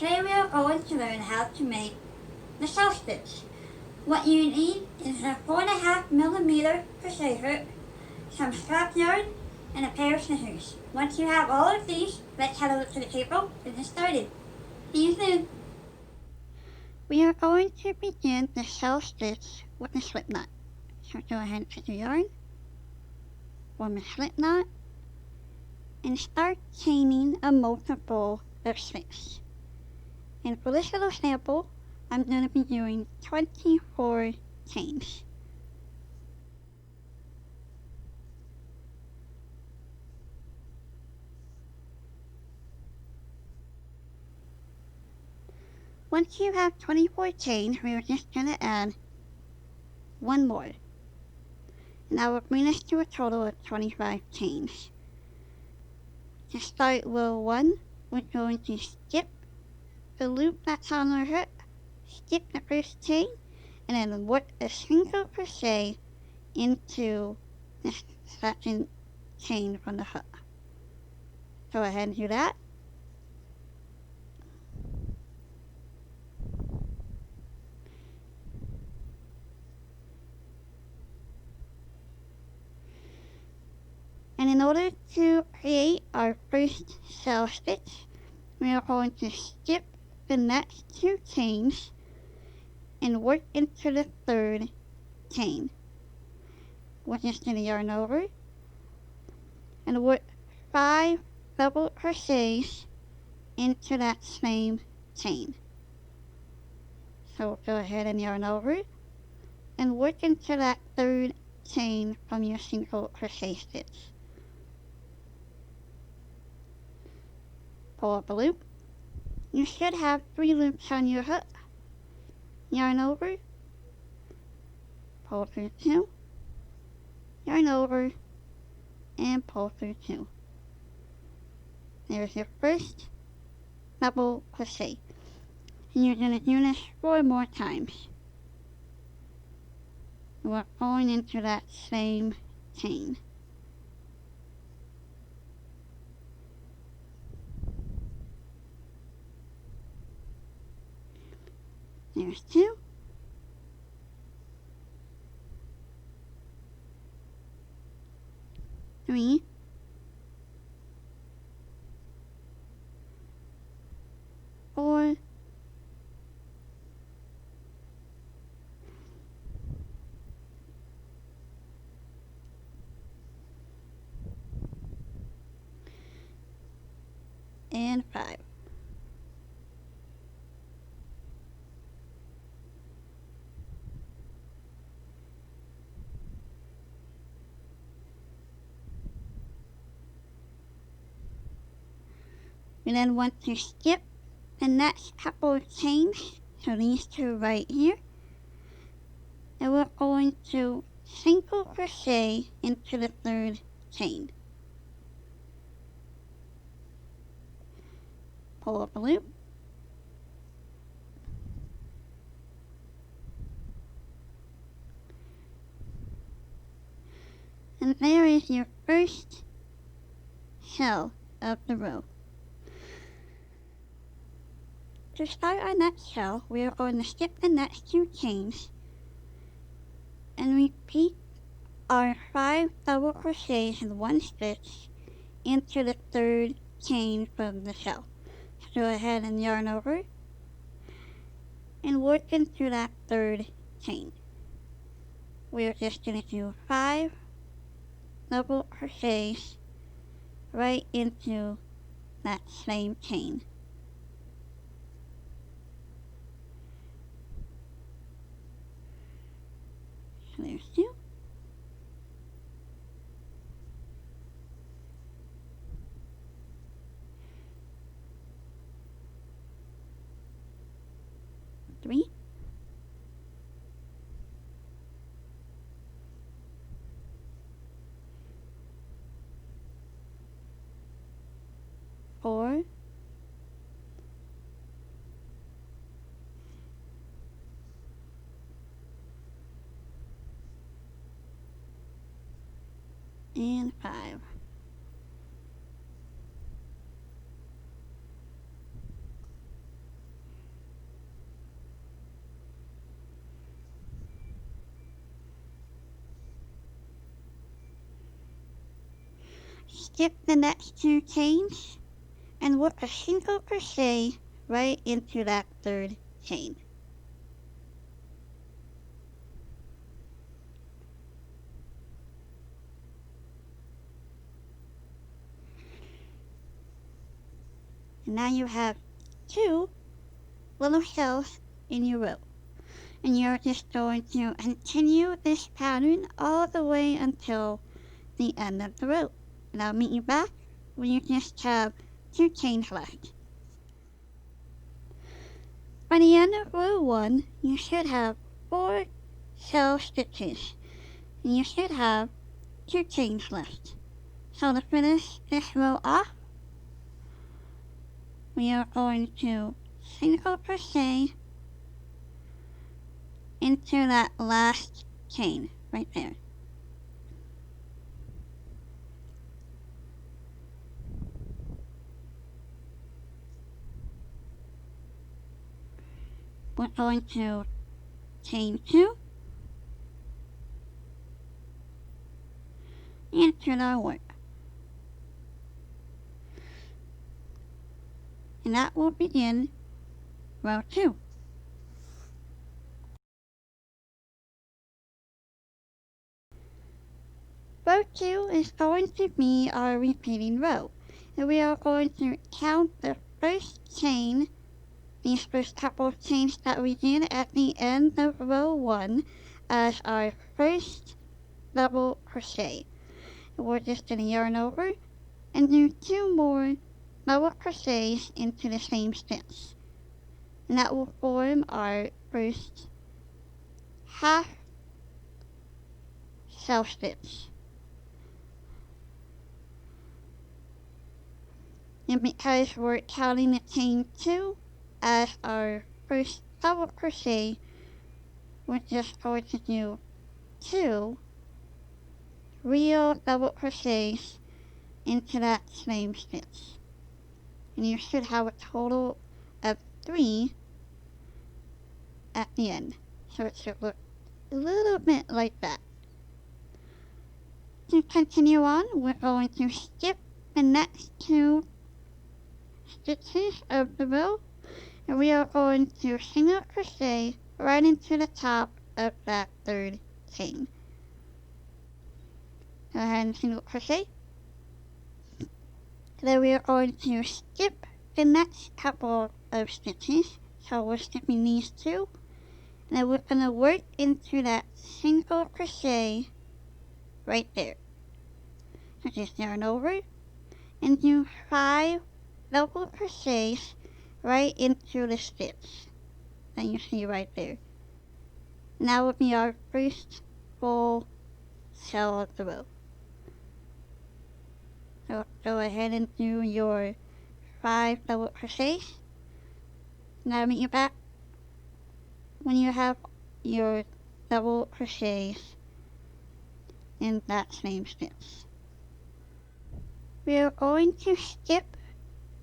Today we are going to learn how to make the shell stitch. What you need is a 4.5mm crochet hook, some scrap yarn, and a pair of scissors. Once you have all of these, let's head over to the table and get started. See you soon. We are going to begin the shell stitch with a slip knot. So go ahead and put your yarn, form a slip knot, and start chaining a multiple of 6. And for this little sample, I'm going to be doing 24 chains. Once you have 24 chains, we're just going to add one more. And that will bring us to a total of 25 chains. To start row 1, we're going to skip the loop that's on our hook, skip the first chain, and then work a single crochet into the second chain from the hook. Go ahead and do that. And in order to create our first shell stitch, we are going to skip the next 2 chains and work into the third chain. We're just going to yarn over and work 5 double crochets into that same chain. So go ahead and yarn over and work into that third chain from your single crochet stitch. Pull up a loop. You should have 3 loops on your hook. Yarn over, pull through 2, yarn over, and pull through 2. There's your first double crochet. And you're going to do this 4 more times. We're going into that same chain. There's 2. Three. 4. And 5. We then want to skip the next couple of chains, so these 2 right here, and we're going to single crochet into the third chain. Pull up a loop, and there is your first shell of the row. To start our next shell, we are going to skip the next 2 chains and repeat our 5 double crochets in 1 stitch into the third chain from the shell. So go ahead and yarn over and work into that third chain. We are just going to do 5 double crochets right into that same chain. So there's 2. 3. 4. And 5. skip the next 2 chains and work a single crochet right into that 3rd chain. And now you have 2 little shells in your row. And you're just going to continue this pattern all the way until the end of the row. And I'll meet you back when you just have 2 chains left. By the end of row 1, you should have 4 shell stitches. And you should have 2 chains left. So to finish this row off, we are going to single crochet into that last chain right there. We're going to chain 2 and turn our work. And that will begin row 2. Row 2 is going to be our repeating row. And we are going to count the first chain, these first couple of chains that we did at the end of row 1 as our first double crochet. And we're just going to yarn over and do 2 more double crochets into the same stitch. And that will form our first half shell stitch. And because we're counting the chain 2 as our first double crochet, we're just going to do 2 real double crochets into that same stitch. And you should have a total of 3 at the end. So it should look a little bit like that. To continue on, we're going to skip the next 2 stitches of the row, and we are going to single crochet right into the top of that 3rd chain. Go ahead and single crochet. Then we are going to skip the next couple of stitches, so we're skipping these 2, and then we're going to work into that single crochet right there. So just yarn over and do 5 double crochets right into the stitch that you see right there. And that will be our first full shell of the row. So go ahead and do your 5 double crochets. And I'll meet you back when you have your double crochets in that same stitch. We are going to skip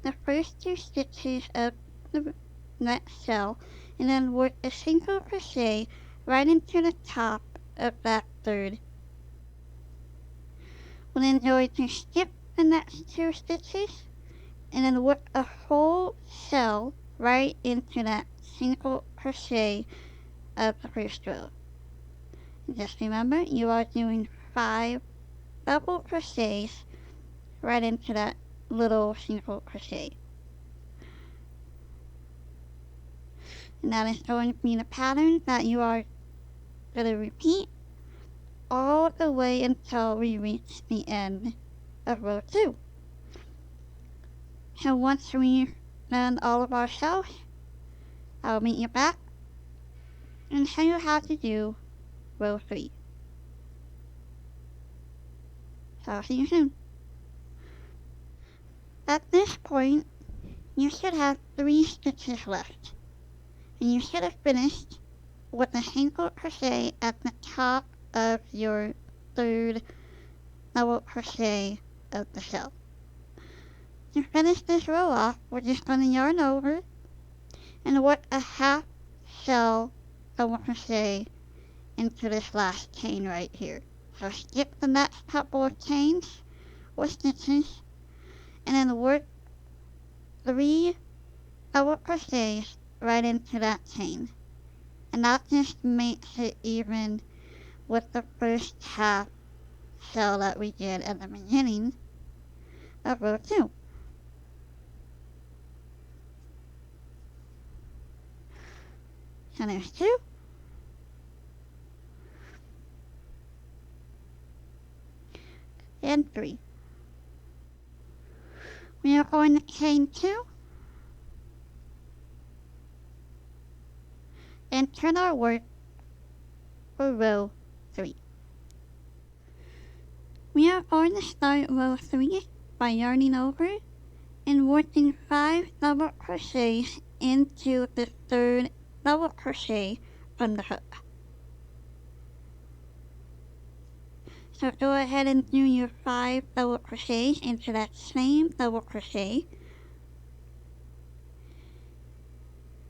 the first 2 stitches of the next shell and then work a single crochet right into the top of that 3rd. We're then going to skip the next 2 stitches and then work a whole shell right into that single crochet of the first row. And just remember, you are doing 5 double crochets right into that little single crochet. And that is going to be the pattern that you are going to repeat all the way until we reach the end of row 2. So once we've done all of our shells, I'll meet you back and show you how to do row 3. So I'll see you soon. At this point, you should have 3 stitches left, and you should have finished with a single crochet at the top of your 3rd double crochet of the shell. To finish this row off, we're just going to yarn over and work a half shell double crochet into this last chain right here. So skip the next couple of chains, 4 stitches, and then work 3 double crochets right into that chain. And that just makes it even with the first half shell that we did at the beginning of row 2. So there's 2. And 3. We are going to chain 2 and turn our work for row 3. We are going to start row 3 by yarning over and working 5 double crochets into the 3rd double crochet from the hook. So go ahead and do your 5 double crochets into that same double crochet,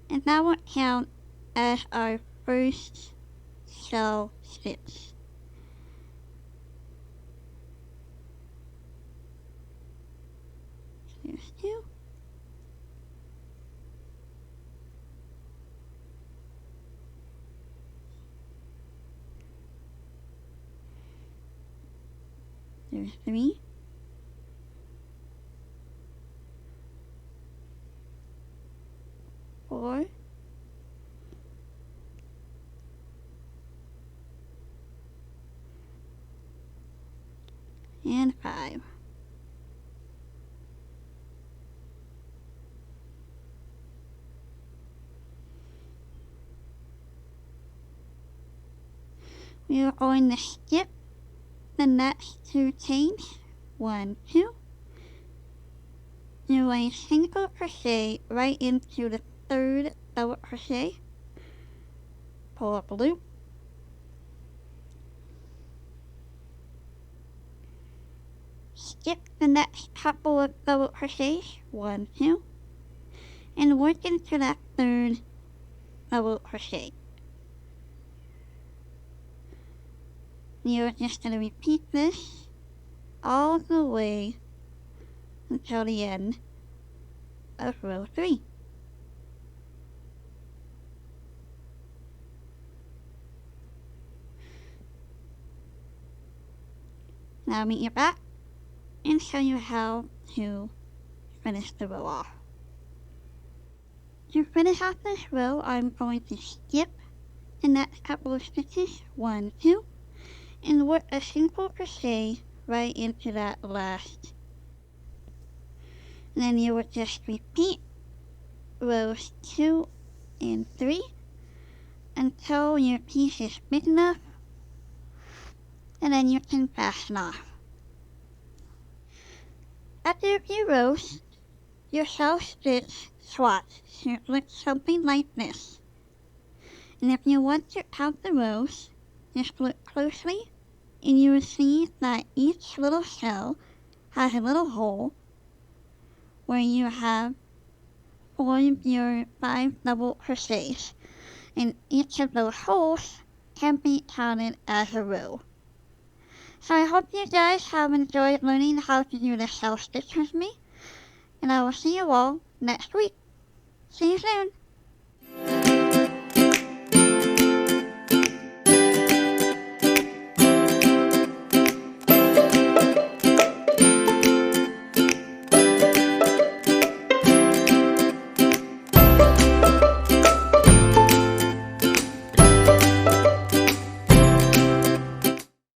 and that will count as our first shell stitch. There's 2. There's 3. Four. And 5. We are going to skip the next 2 chains, 1, 2, do a single crochet right into the 3rd double crochet, pull up a loop, skip the next couple of double crochets, 1, 2, and work into that 3rd double crochet. You're just going to repeat this all the way until the end of row 3. Now meet you back and show you how to finish the row off. To finish off this row, I'm going to skip the next couple of stitches, 1, 2, and work a single crochet right into that last. And then you would just repeat rows 2 and 3 until your piece is big enough, and then you can fasten off. After a few rows, your shell stitch swatch should look something like this. And if you want to count the rows, just look closely and you will see that each little shell has a little hole where you have 4 of your 5 double crochets, and each of those holes can be counted as a row. So I hope you guys have enjoyed learning how to do the shell stitch with me, and I will see you all next week. See you soon!